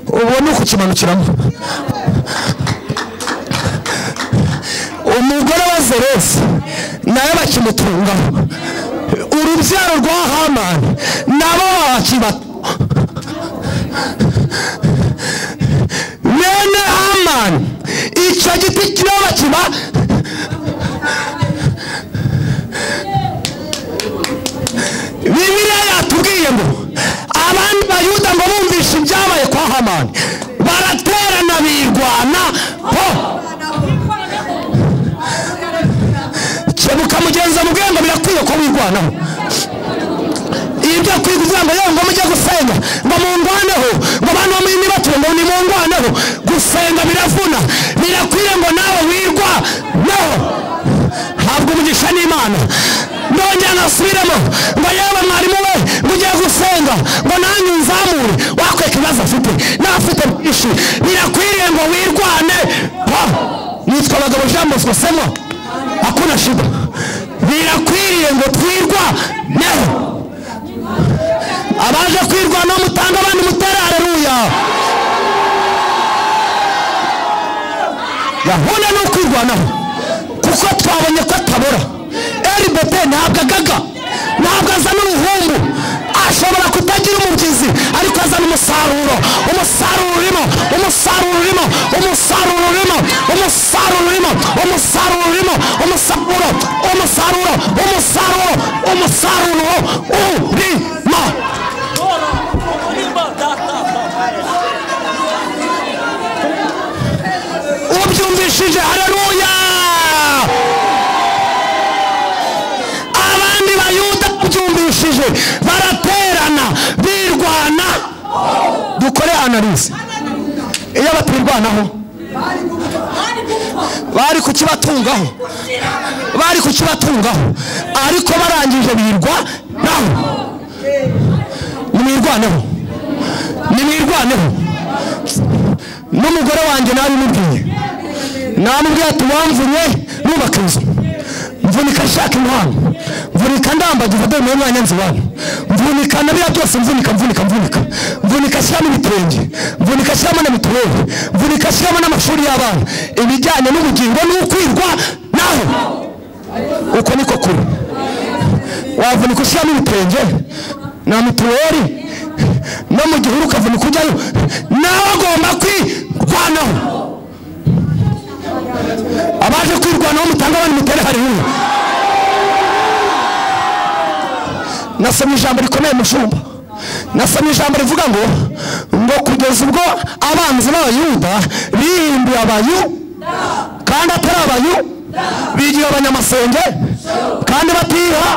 ubone uko kimanukiramo umugore wa Zeresi nawe bakimutungaho urubyaro rwa Hamani nabo bakibata bene Hamani icyo giti kiraba kiba Bibiliya yatubwiye ngo abandi bayuda ngo bumvishe ibyabaye kwa Hamani baraterana birwana Kebuka mugenza mubwiye ngo birakwiye ko wirwanaho ibyo kwikuvuga ngo yewe ngo mujye gusenga ngo mungwaneho ngo abantu bamwe batunga ngo nimungwaneho gusenga biravuna birakwiye ngo nawe wirwanaho habwo umugisha n'Imana ndongera nasubiremo ngo yewe mwarimu we ngo ugiye gusenga ngo nanjye nzamure wakwe kibazo afite nafite ishi birakwiye ngo wirwane nitwa abagabo Jean Bosco Semo hakuna shida birakwiriye ngo twirwaneho abaje kwirwana mutanga abandi mutera haleluya yahuna no kwirwanaho kuko twabonye ko atabora Elibete ntabwo agaga ntabwo azana uruhumbu ashobora kutagira umubyizi ariko azana umusaruro urimo ubyumvishije haleluya abandi bayuda byumvishije baraterana birwana dukore analyse iyo batirwanaho bari kukibatungaho ariko barangije birwa naho nimwirwaneho n'umugore wanjye namubwiye ati wamvunye nubaka inzu mvunika nshaka inkwano mvunika ndambagiza dore mu mwanya nzi wanyu mvunika na biriya byose, mvunika shyiramo ibitenge, mvunika shyiramo na mituweli, mvunika shyiramo n'amashuri y'abana, ibijyanye n'ubugingo n'ukwirwa naho. Uko niko kuri. Wavunika ushyiramo ibitenge na mituweli, no mu gihuru ukavunika ujyayo, nawe agomba kwirwanaho. Abaje kwirwanaho mutanga abandi mutere haleluya. Nasomye ijambo rikomeye mushumba, nasomye ijambo rivuga ngo kugeza ubwo abanzi b'Abayuda bihinduye Abayuda kandi atari Abayuda, bigira abanyamasenge kandi batiha,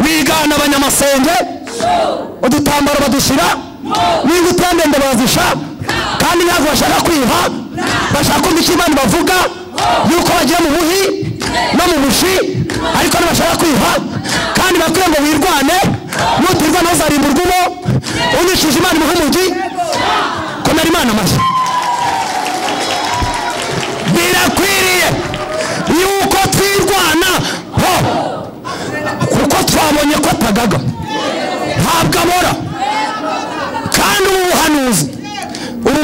bigana abanyamasenge, udutambaro badushyira n'ingutendende bazisha, kandi ntabwo bashaka kwiha, bashaka kumva icyo Imana bavuga yuko bagiye mu buhi no mu bushi, ariko ntibashaka kwiha. Kandi bakwiye ngo wirwane, nutirwana uzarimburwamo, unyishije Imana umuhumugi. Komera Imana amashyi. Birakwiriye yuko twirwana ho, kuko twabonye ko atagaga ntabwo abora. Kandi ubu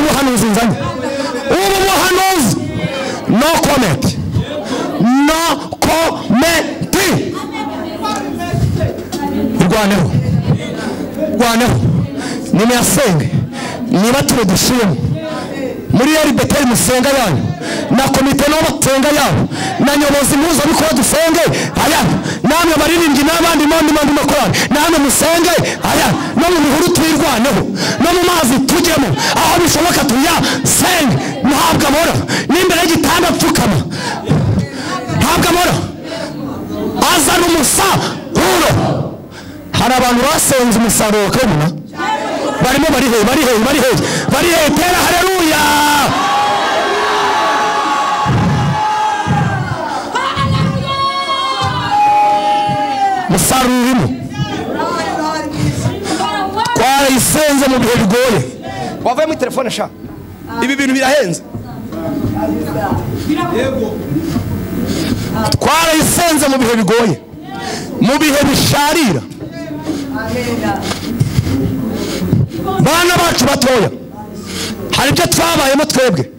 buhanuzi nzanye, ubu buhanuzi no comment, rwaneho nimuyasenge, niba turi dushiremo muri yari beteri musenga yanyu, na komite no basenga yabo, na nyobozi muzo biko dusenge aya, namwe baririmbyi n'abandi n'andi makorani, namwe musenge aya, no mu bihuru twirwaneho, no mu mazi tujyemo, aho bishoboka tuya senge. Ntabwo abora n'imbere y'igitanda pfukama, ntabwo abora, azana umusaruro. Hari abantu basenze umusaruro kabona, barimo bari he tera haleluya. Musaruro urimo, twarayisenze mu bihe bigoye. Wavuye muri telefone sha, ibi bintu birahenze. Twarayisenze mu bihe bigoye, mu bihe bisharira. Bana bacu batoya, hari ibyo twabayemo twebwe,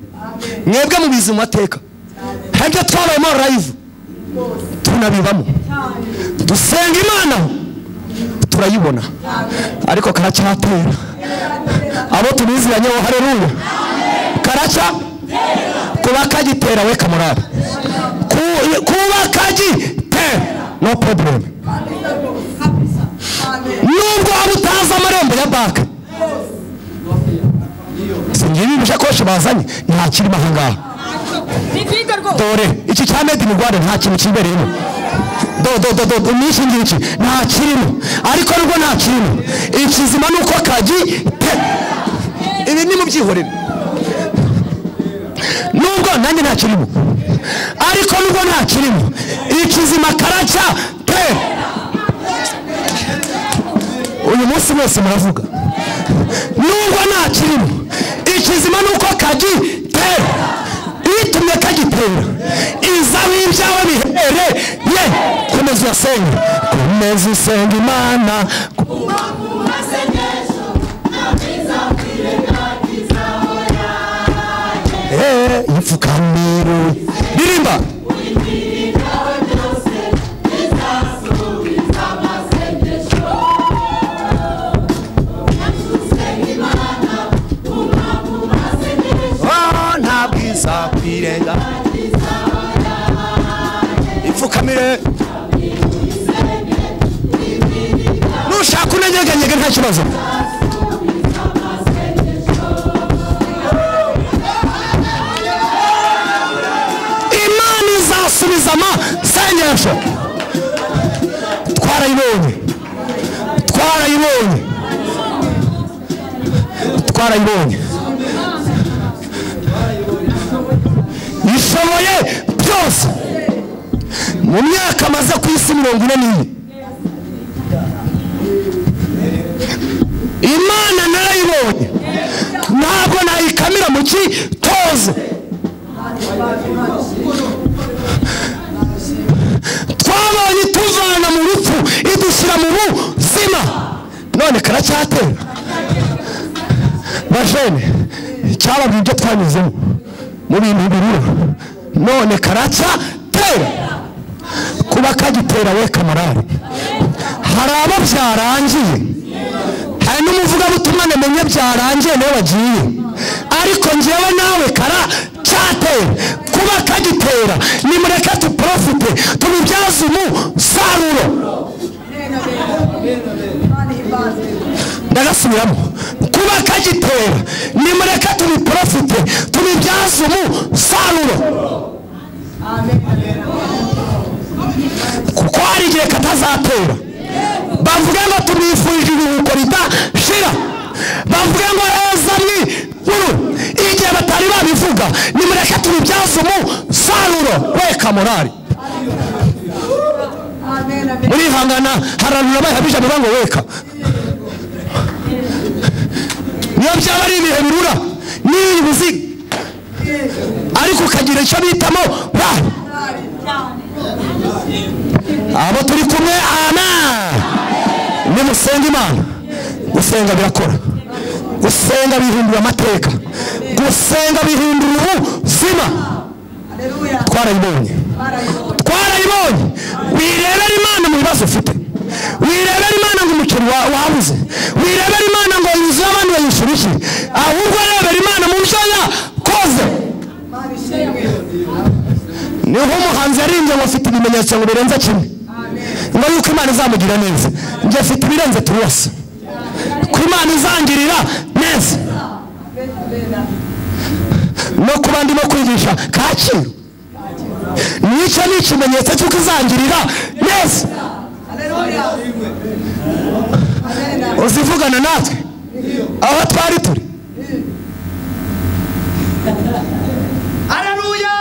mwebwe mubizi mu mateka, hari ibyo twabayemo live tunabibamo. Dusenga Imana turayibona, ariko karacyatera. Abo tubiziranye wo haleluya, karaca kuba kagitera we kamurara, kuba kagitera no problem. Nubwo waba utazi amarembo ya baka, singibi bishakoshi bazanye nta kirimo aha ngaha. Dore iki cya made in Rwanda nta kintu kibereyemo. Nishi ngiki nta kirimo, ariko nubwo nta kirimo, ikizima nuko kagitera. Ibi ni mu byihorere. Nubwo nanjye nta kirimo, ariko nubwo nta kirimo, ikizima karaca tera. Uyu munsi mwese muravuga, nubwo nta kirimo, ikizima nuko kagitera. Itumye kagitera, izaho ibyawe bihereye. Komeza usenge, komeza usenge Imana. Ipfukamiro birimba kwirenga. Ipfukamire, nushaka unanyeganyega nta kibazo. Imana izasubiza amasengesho. Twarayibonye. Ishoboye byose mu myaka maze ku isi 40. Imana narayibonye, ntabwo nayikamira mu kitozo. yabonye ituvana mu rupfu idushyira mu buzima, none karacyatera. bajene cyababwiye ibyo twanyuzemo mu bintu birura, none karacyatera. kuba kagitera we kamarari, hari abo byarangiye, hari n'umuvugabutumwa namenye byarangiye nawe wagiye, ariko njyewe nawe karacyatera. kuba kagitera nimureke tuprofite tubibyaze umusaruro. ndagasubiramo, kuba kagitera nimureke tubiprofite tubibyaze umusaruro, kuko hari igihe katazatera. bavuga ngo tumwifurije ibiruhuko ridashira, bavuga ngo heza mw'ijuru, igihe batari babivuga nimureke tubibyaze umusaruro. weka morali murihangana, haranura bayihabije bivuga ngo weka. niyo byaba ari ibihe birura n'ibiziga, ariko ukagira icyo bitamo rari. abo turi kumwe ana nimusenga Imana. gusenga birakora, gusenga bihindura amateka, gusenga bihindura ubuzima. twarayibonye. wirebera Imana mu bibazo ufite, wirebera Imana ngo umukiri wabuze, wirebera Imana ngo inzu y'abandi bayishyushye, ahubwo arebera Imana mu byo yakoze. niho umuhanzi yarimbye ngo afite ibimenyetso ngo birenze kimwe, ngo yuko Imana izamugira neza. njye afite ibirenze tuwose, ko Imana izangirira neza. no kuba ndimo kwigisha Kacyiru, nicyo ni ikimenyetso cy'uko izangirira neza. uzivugana natwe aho twari turi. Haleluya!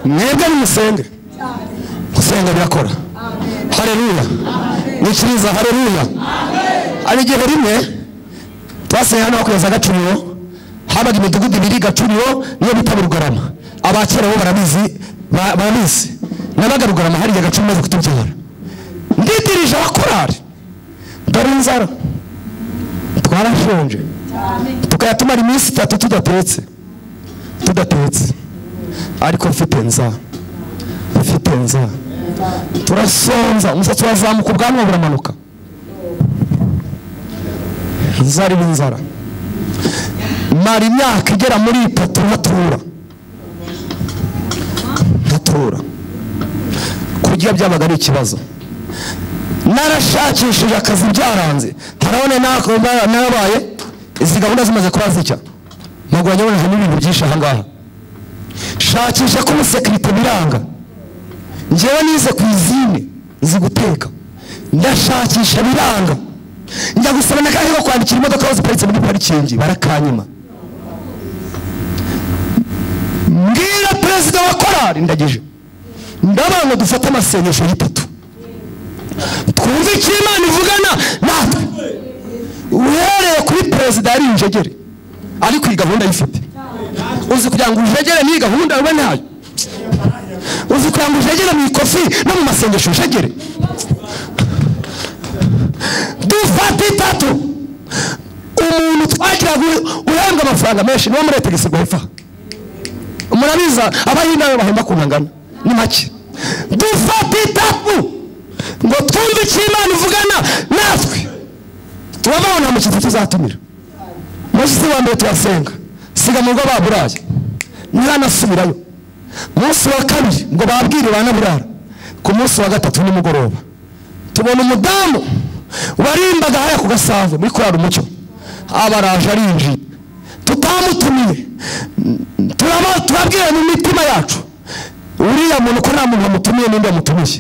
mwebwe nimusenge, gusenga birakora. Haleluya! nikiriza. Haleluya! ari igihe rimwe twaseye hano bakweza Gacuriro, habaga imidugudu ibiri Gacuriro niyo bita Rugarama. abakera bo barabizi, nabaga Rugarama hariya Gacuriro maze kutubyara. ndidirije abakorari, dore inzara, twarashonje, tukayatumara iminsi 3 tudatetse, ariko mfite nza, turasonza, umusatsi urazamuka, ubwanwa buramanuka. inzara mara imyaka igera muri 3 ntatura. kurya byabaga ari ikibazo. narashakishije akazi byaranze, harabone nabaye izi gahunda zimaze kuba zicya, ntabwo wajya n'ibintu byinshi ahangaha. shakisha ko umusekirite biranga, njyewe nize ku izine nzi guteka, ndashakisha biranga, njya gusaba n'akahe ko kwandikira imodoka aho ziparitse muri parikingi, barakanyima. mbwira perezida wa korari ndagije, ndabanga dufate amasengesho 3, twumve icyo Imana ivugana natwe. uhereye kuri perezida yari injegere, ariko iyi gahunda yifite. uzi kugira ngo ujegere ni gahunda ube nayo, uzi kugira ngo ujegere mu ikofi no mu masengesho ujegere. dufate 3. umuntu twagiraga uhembwa amafaranga menshi niwo muri etegisi guhefa. murabiza abahinde nabo bahemba kunangana ni make. dufate 3 ngo twumve icyo Imana ivugana natwe. tubabona mu kintu tuzatumira umunsi wa mbere turasenga, siga mu rugo baburaye, ntiranasubirayo. munsi wa 2 ngo babwire banaburara. ku munsi wa 3 nimugoroba tubona umudamu warimbaga haya ku Gasave muri korari Umucyo, abaraje arinjiye, tutamutumiye. turabwira mu mitima yacu, uriya muntu ko nta muntu wamutumiye n'indi wamutumiye.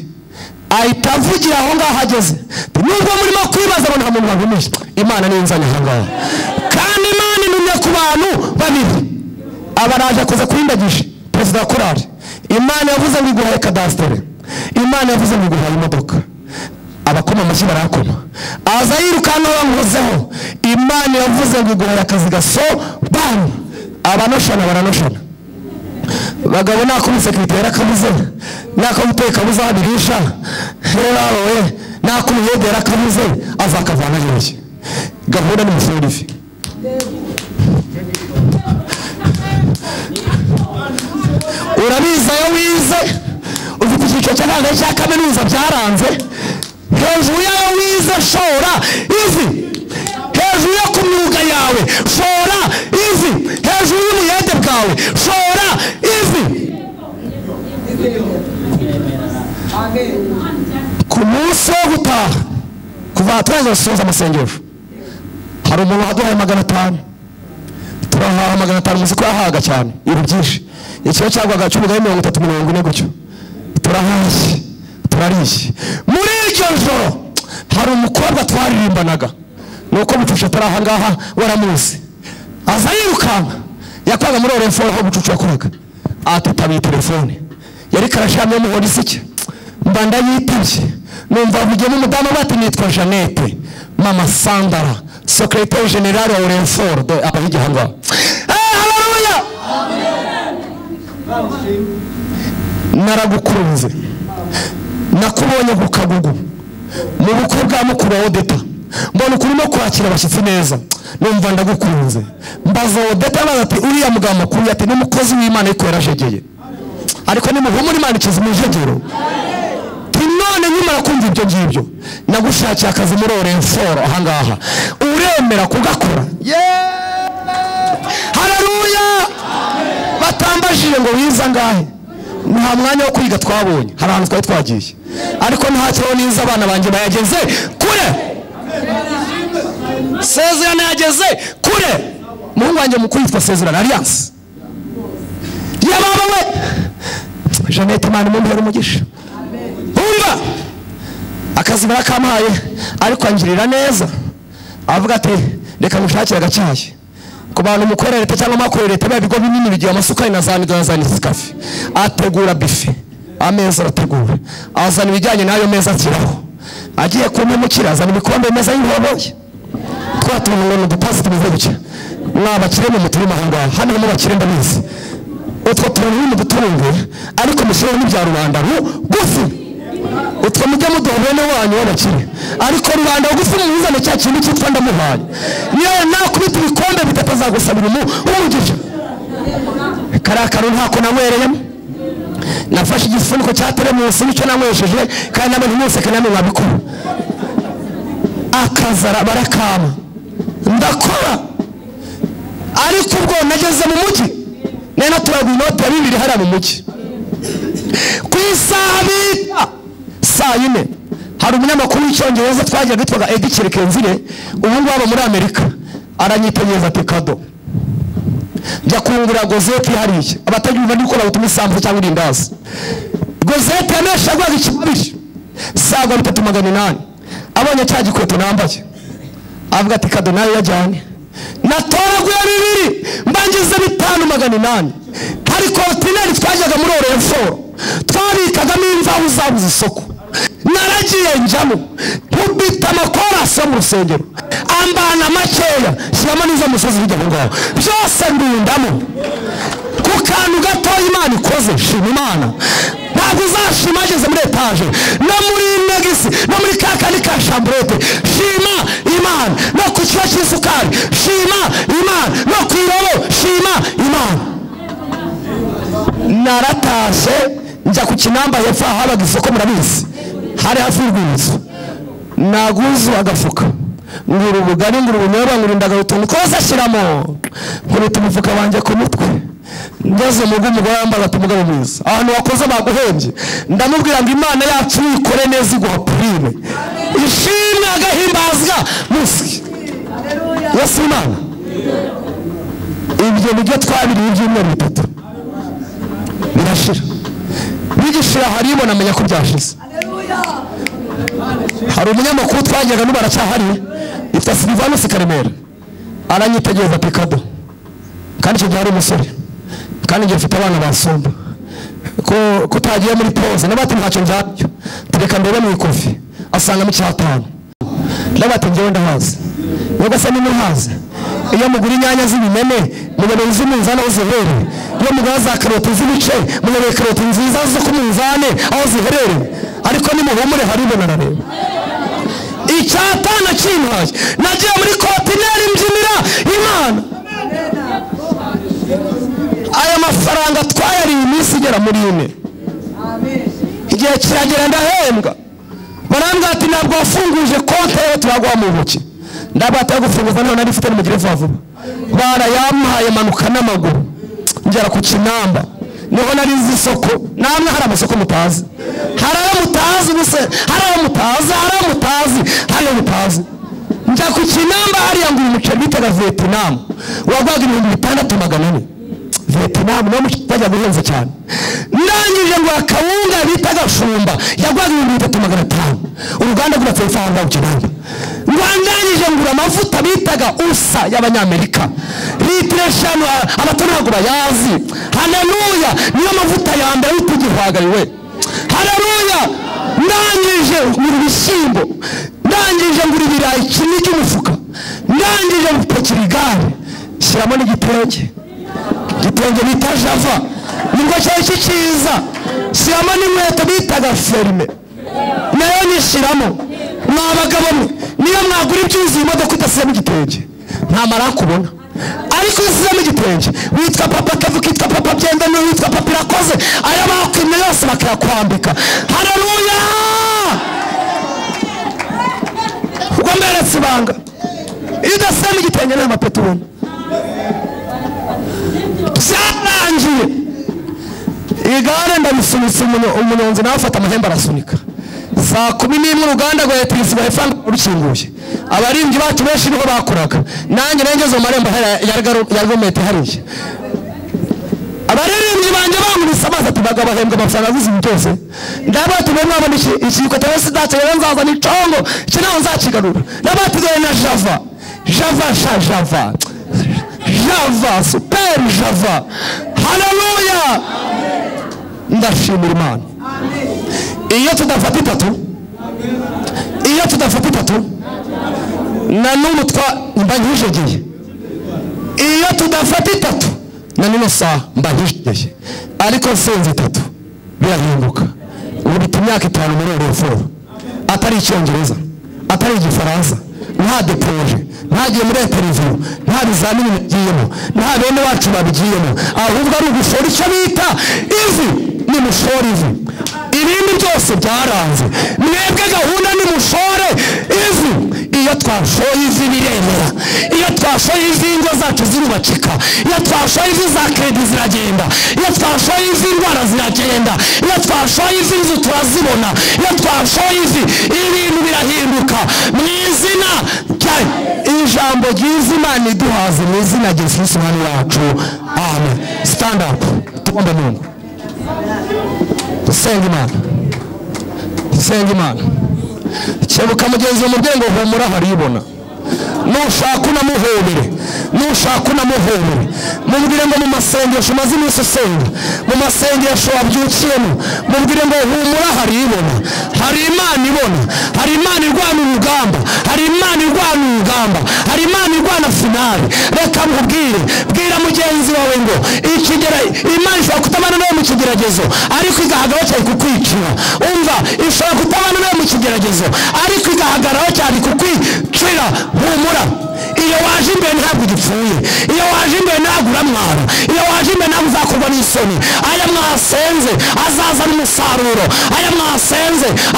ahita avugira aho ngaho ageze, nubwo murimo kwibaza ngo nta muntu wamutumiye, Imana ni inzanye aha ngaha, kandi Imana inumye ku bantu babiri. abaraje akoze kurindagisha perezida wa korari. Imana yavuze ngo iguhaye kadasitere, Imana yavuze ngo iguhaye imodoka. abakoma amashyi barakoma, aza yirukanka bankozeho. Imana yavuze ngo iguhaye akazi gasobanura. abanoshana baranoshana. bagabo nakubise kwitera kabuze nakabuteka buzabirisha herawe nakumuyedera kabuze azakavana yose gahunda ni musurifi urabiza yo wize ufite icyiciro cy'abana cya kaminuza byaranze hejuru yayo wize shora izi hejuru yo ku myuga yawe shora izi hejuru y'ubuyede bwawe shora izi ku munsi wo gutaha kuva twaje gusoza amasengesho hari umuntu waduhaye 500 turahaha 500 muzi ko yahaga cyane ibi byinshi ikiyo cyagwaga 1340 gutyo turahashye turariye muri iryo joro hari umukobwa twaririmbanaga nuko bucusha taraha ngaha waramuzi aza yirukanka yakwaga muri orefone aho bucucu yakoraga atatabiye telefone yari karashamye mu polisi cye mbanda yitabye numva vugiye mu mudamu bati nitwa Jeannette mama Sandara secrétaire général wa orefone de abahigihanga haleluya amen naragukunze nakubonye ku Kagugu mu bukwe bwa mukuru wa Odeta mbona ukurimo kwakira abashyitsi neza numva ndagukunze mbaza Odeta bati uriya mugabo makuru yati n'umukozi w'Imana ariko yarajegeye ariko ni muhumura Imana ikiza umujegero none nyuma kumva ibyo ngibyo nagushakiye akazi muri oreforo ahangaha uremera kugakora haleluya batambajije ngo wiza ngahe nta mwanya wo kwiga twabonye hari ahantu twari twagiye ariko ntacyo niza abana banjye bayageze kure Sezerano yageze kure muhungu wanjye mukuru yitwa Sezerano Alliance yababa we Jeannette Imana mumbere umugisha umva akazi barakampaye ariko angirira neza avuga ati reka mushakire agacyaye ku bantu mukorera leta cyangwa makorera leta bigo binini bigiye amasukari na za Nescafe ategura bife ameza arategura azana ibijyanye nayo meza akiraho agiye kumumukira azana ibikombe meza y'inkoboye twatunga ngo dupasite bize buke mwabakire mu mutima hangaha hano mu bakire ndabizi utwo tuntu mu dutunge ariko mushyire n'ibya rubanda gufi utwo mujye mudohene wanyu w'abakire ariko rubanda gufi muzane cya kintu cyitwa ndamuhaye niyo nakubita ibikombe bitatazagusabira umugisha karakaro ntako namwereyemo nafashe igifuniko cya teremusi nicyo namwesheje kandi n'abantu bose kaname babikora akazara barakama ndakora ariko ubwo nageze mu mujyi nena turaguye inote ya 2 hariya mu mujyi ku isaha bita saa 4 hari umunyamakuru w'icyongereza twagiye bitwaga Eddie Cherekenzire ubu ngabo muri Amerika aranyitegereza ati kado njya kungura gozeti hariye abatagiye ndikora gutuma isambu cyangwa irindazi gozeti yameshagwa ikibabiri saga 3,800 abonye cya gikweto nambaye avuga ati kado nayo yajyane natoraguye 2 mbangize 5,800 hari kontineri twajyaga muri oreforo twabikagamo imvaho zabuze isoko naragiye njamo nkubita amakorasi mu rusengero ambana makeya shyiramo n'izo musozi hirya ngaho byose ndundamo ku kantu gatoya Imana ikoze shima Imana ntabwo uzashima ageze muri etaje no muri negisi no muri kakani ka chambrete shima Imana no ku kiba cy'isukari shima Imana no ku irobo shima Imana naratashe njya ku kinamba hepfo habaga isoko murabizi hari hafi y'urwibutso naguze agafuka ngura ubugari ngura ubunyobwa ngura indagarutuntu kose ashyiramo nkubita umufuka wanjye ku mutwe ngeze mu umugore yambaza ati umugabo mwiza ahantu wakoze baguhembye ndamubwira ngo Imana yacu ikore neza iguha prime ishimwe agahimbazwa musi Yesu Imana ibyo nibyo twabiriye ibyumweru 3 birashira bigishira harimo namenya ko byashize hari umunyamakuru twajyaga n'ubaracyahari yitwa Silvanus Karemera aranyitegereza ati kado kandi cyo byari umusore kandi ngiye mfite abana basumba ko kutagiye muri pause nabati ntacyo njyabyo tureka ndebe mu ikofi asanga mu cyatanu nabati ngiye ndahazi nubwo se ni muhazi iyo mugura inyanya z'ibimene mugura z'umunzani aho ziherereye, iyo mugura za karoti z'ibice mugura karoti nziza zo ku munzani aho ziherereye. Ariko nimuhumure haribona arareba. Icyatana cy'intashye nagiye muri kontineri mbyinira Imana. Aya mafaranga twayariye iminsi igera muri 4. Igihe kiragera ndahembwa, barambwira ati ntabwo wafunguje konti yawe turaguha mu ntoki. Ndabata gufunguza none arifite n'umugire vuba. Barayampaye manuka n'amaguru ngera ku Kinamba, niho narizi isoko. Namwe hari amasoko mutazi, hari ayo mutazi buse, hari ayo mutazi. Njya ku Kinamba hariya ngo umuceri bitaga Vietnam wagwaga 6,400. Vietnam no mutajya guhenze cyane. Ndangije ngo akawunga bitaga Shumba yagwaga 3,500. Uruganda rwubatse ifaranga ku Kinamba. Ndangije ngura amavuta bitaga USA y'Abanyamerika litiro 5 abatoni ntabwo bayazi. Haleluya, niyo mavuta ya mbere y'utugihwagariwe. Haleluya. Ndangije ngura ibishyimbo, ndangije ngura ibirayi kimwe cy'umufuka, ndangije gupakira igare shyiramo n'igitenge bita Java, nibwo cyari cyiza. Shyiramo n'inkweto bitaga Ferme nayo nishyiramo. Mwabagabo mwe niyo mwagura ibyuzuye imodoka idashyiramo igitenge ntamara kubona. Ariko ishyiramo igitenge witwa Papa Kevu, kitwa Papa Byenda, witwa Papa Irakoze, aya bakwimye yose bakayakwambika. Haleluya. Ubwo mberetse ibanga, iyo udashyiramo igitenge nta mapeti ubona. Byarangiye igare ndabisunitse, umunyonzi nawe afata amahembe arasunika. Saa 11 uruganda rwa Etirisi bahefanga rukinguye. Abarimbyi bacu benshi niho bakoraga, nanjye nengeze mu marembo ya Rwomete hariya. Abaririmbyi banje bamurisa amazi ati bagabo bahembwa amafaranga avuze byose. Ndabati bamwe mwabona ikiko cyose dace nzaza ni congo kinaho nzakigarura. Ndabati na Java super Java. Haleluya. Ndashimira Imana. Iyo tudafata itatu na n'ubu mbanyujegeye. Iyo tudafata itatu na nino saa mbanyujegeye, ariko senze 3 birahinduka. Ubu bita imyaka 5 muri Oreforo, atari Icyongereza, atari Igifaransa, nta deproje, ntagiye muri interview, nta bizamini bigiyemo, nta bene wacu babigiyemo, ahubwo ari ugushora icyo bita ivi. Ni mushore ivi, ibindi byose byaranze. Mwebwe gahunda ni mushore ivi. Iyo twashoye ivi biremera, iyo twashoye ivi ingo zacu zirubacika, iyo twashoye ivi za kredi ziragenda, iyo twashoye ivi indwara ziragenda, iyo twashoye ivi inzu turazibona, iyo twashoye ivi ibintu birahinduka. Mu izina rya ijambo ry'Imana iduhaze, mu izina rya Yesu Umwami wacu, amen. Stand up, tugomba Mungu. Senga Imana. Kebuka mugenzi mu byengo humura haribona. Nushaka unamuhobere, mubwire ngo mu masengesho maze iminsi usenga, mu masengesho wabyukiyemo mubwire ngo humura haribona. Hari Imana ibona, hari Imana irwana urugamba, hari Imana irwana finale. Reka mubwire, bwira mugenzi wawe ngo Imana ishobora kutabana nawe mu kigeragezo ariko igahagarara cyane kukwicira. Umva, ishobora kutabana nawe mu kigeragezo ariko igahagarara cyane kukwicira. Humura. Iyo waje imbere ntabwo gipfuye, iyo waje imbere ntabwo uramwara, iyo waje imbere ntabwo uzakorwa n'isoni. Aya mwasenze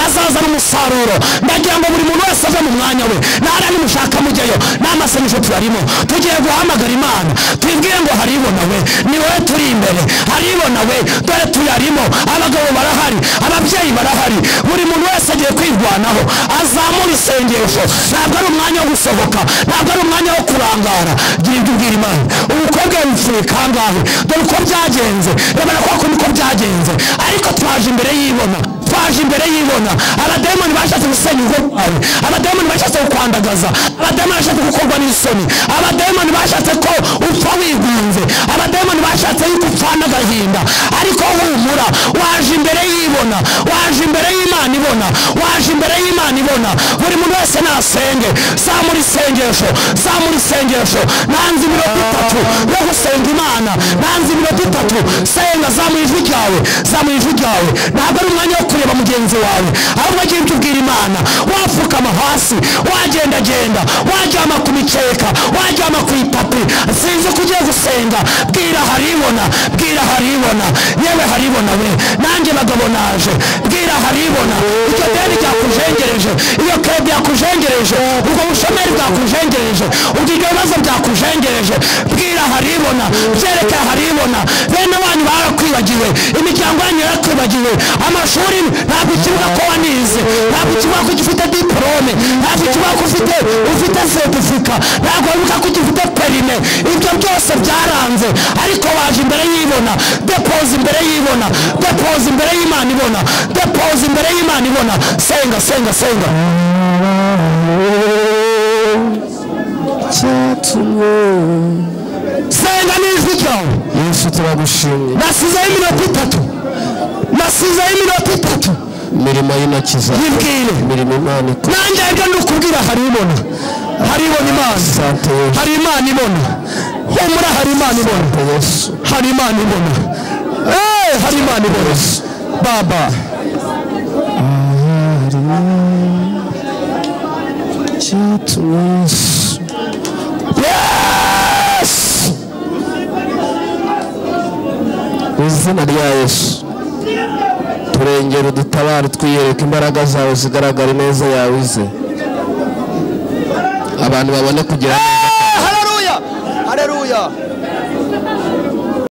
azazana umusaruro. Ndagira ngo buri muntu wese ave mu mwanya we, nara nimushaka mujyeyo, n'amasengesho turarimo. Tugiye guhamagara Imana twibwire ngo haribona we, ni wowe turi imbere. Haribona we, dore tuyarimo. Abagabo barahari, ababyeyi barahari, buri muntu wese agiye kwirwanaho. Azamura isengesho, ntabwo ari umwanya wo gusohoka, ntabwo ari umwanya wo kurangara. Gira ibyo ubwira Imana. Ubukobwa bupfuye kangahe, dore uko byagenze, rebera ko uko byagenze, ariko twaje imbere y'Imana. waje imbere y'ibona. Abadayimoni bashatse gusenya urugo rwawe, abadayimoni bashatse kukwandagaza, abadayimoni bashatse gukorwa n'isoni, abadayimoni bashatse ko upfa wigunze, abadayimoni bashatse yuko upfana agahinda. Ariko humura, waje imbere y'ibona, waje imbere y'Imana ibona, waje imbere y'Imana ibona. Buri muntu wese nasenge, zamura isengesho, zamura isengesho. Nanze iminota 3 yo gusenga Imana, nanze iminota 3. Senga, zamura ijwi ryawe, zamura ijwi ryawe. Ntabwo ari umwanya wo kureba mugenzi wawe, ahubwo agiye kubwira Imana. Wapfukama hasi, wagenda genda, wajyama ku mikeka, wajyama ku itapi, sinzi ko ugiye gusenga. Bwira haribona, bwira haribona, yewe haribona we. Nanjye bagabo naje, bwira haribona. Icyo deni ryakujengereje, iyo kredi yakujengereje, ubwo bushomeri bwakujengereje, ubwo ibyo bibazo byakujengereje, bwira haribona, byereke haribona. Bene wanyu barakwibagiwe, imiryango yanyu yarakwibagiwe, amashuri ntabwo ikibuga ko wanize, ntabwo ikibuga ko ugifite diplome, ntabwo ikibuga ko ufite certifica, ntabwo wibuka ko ugifite perime. Ibyo byose byaranze, ariko waje imbere y'ibona. Depoze imbere y'ibona, depoze imbere y'Imana ibona, depoze imbere y'Imana ibona. Senga, senga, senga. Senga n'ijwi ryawe. Yesu turagushimye. Nasizeho iminota 3, nasizeho iminota 3. Mirimo y'intoki zawe, yibwire mirimo Imana ikora. Nanjye ibyo ndukubwira haribona, haribona Imana, hari Imana ibona. Humura, hari Imana ibona, hari Imana ibona, hari Imana ibona. Baba yes, izina rya Yesu turengera udutabare, twiyereka imbaraga zawe zigaragara, neza yawe ize, abantu babone kugira neza. Haleluya, haleluya.